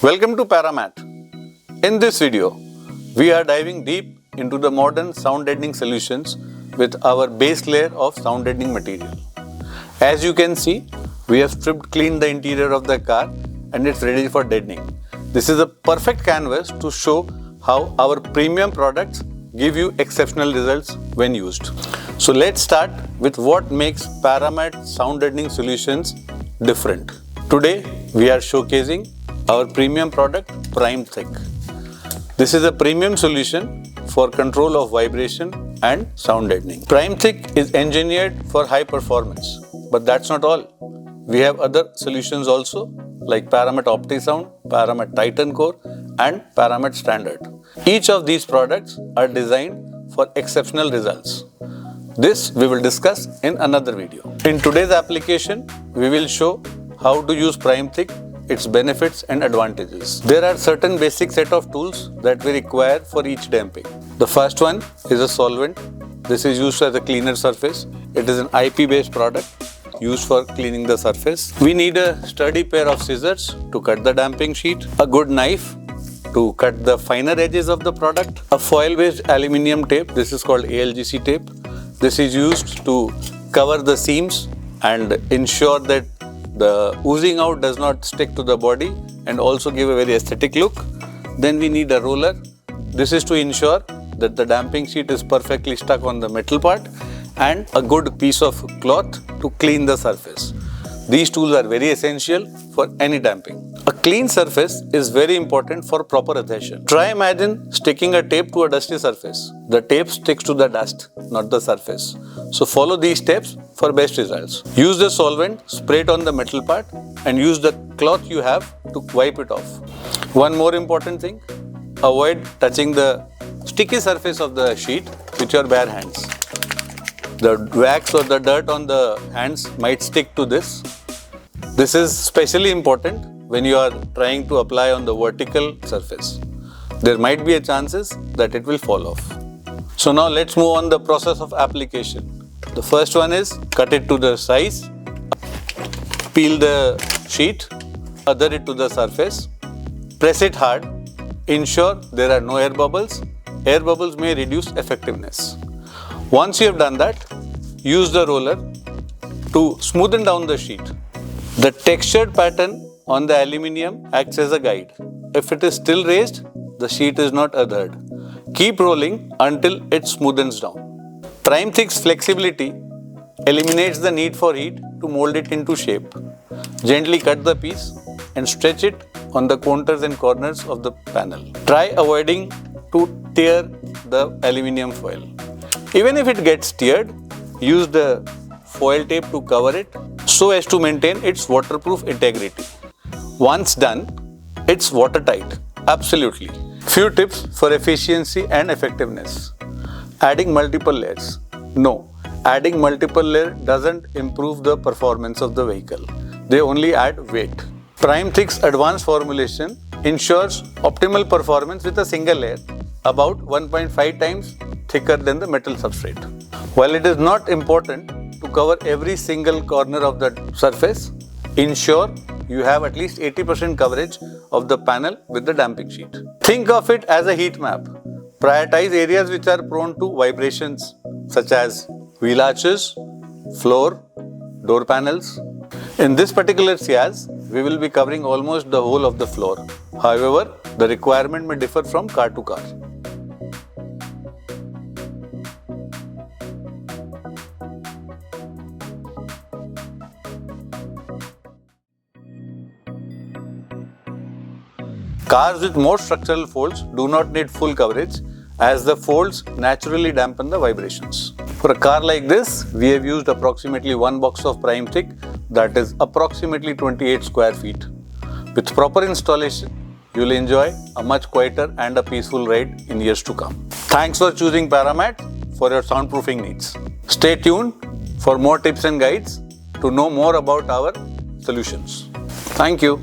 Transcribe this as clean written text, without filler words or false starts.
Welcome to Paramat. In this video, we are diving deep into the modern sound deadening solutions with our base layer of sound deadening material. As you can see, we have stripped clean the interior of the car and it's ready for deadening. This is a perfect canvas to show how our premium products give you exceptional results when used. So let's start with what makes Paramat sound deadening solutions different. Today, we are showcasing our premium product PrimeThick. This is a premium solution for control of vibration and sound deadening. PrimeThick is engineered for high performance, but that's not all. We have other solutions also like Paramat OptiSound, Paramat Titan Core and Paramat Standard. Each of these products are designed for exceptional results. This we will discuss in another video. In today's application, we will show how to use PrimeThick, its benefits and advantages. There are certain basic set of tools that we require for each damping. The first one is a solvent. This is used as a cleaner surface. It is an IP-based product used for cleaning the surface. We need a sturdy pair of scissors to cut the damping sheet, a good knife to cut the finer edges of the product, a foil-based aluminium tape. This is called ALGC tape. This is used to cover the seams and ensure that the oozing out does not stick to the body and also give a very aesthetic look. Then we need a roller. This is to ensure that the damping sheet is perfectly stuck on the metal part, and a good piece of cloth to clean the surface. These tools are very essential for any damping. A clean surface is very important for proper adhesion. Try imagine sticking a tape to a dusty surface. The tape sticks to the dust, not the surface. So follow these steps for best results. Use the solvent, spray it on the metal part and use the cloth you have to wipe it off. One more important thing, avoid touching the sticky surface of the sheet with your bare hands. The wax or the dirt on the hands might stick to this. This is especially important when you are trying to apply on the vertical surface. There might be a chances that it will fall off. So now let's move on the process of application. The first one is cut it to the size, peel the sheet, adhere it to the surface, press it hard, ensure there are no air bubbles. Air bubbles may reduce effectiveness. Once you have done that, use the roller to smoothen down the sheet. The textured pattern on the aluminium acts as a guide. If it is still raised, the sheet is not adhered. Keep rolling until it smoothens down. PrimeThick's flexibility eliminates the need for heat to mold it into shape. Gently cut the piece and stretch it on the corners and corners of the panel. Try avoiding to tear the aluminium foil. Even if it gets teared, use the foil tape to cover it so as to maintain its waterproof integrity. Once done, it's watertight. Absolutely. Few tips for efficiency and effectiveness. Adding multiple layers. No, adding multiple layers doesn't improve the performance of the vehicle. They only add weight. PrimeThick's advanced formulation ensures optimal performance with a single layer, about 1.5 times thicker than the metal substrate. While it is not important to cover every single corner of the surface, ensure you have at least 80% coverage of the panel with the damping sheet. Think of it as a heat map. Prioritize areas which are prone to vibrations such as wheel arches, floor, door panels. In this particular SIAZ, we will be covering almost the whole of the floor. However, the requirement may differ from car to car. Cars with more structural folds do not need full coverage as the folds naturally dampen the vibrations. For a car like this, we have used approximately one box of PrimeThick, that is approximately 28 square feet. With proper installation, you will enjoy a much quieter and a peaceful ride in years to come. Thanks for choosing Paramat for your soundproofing needs. Stay tuned for more tips and guides to know more about our solutions. Thank you.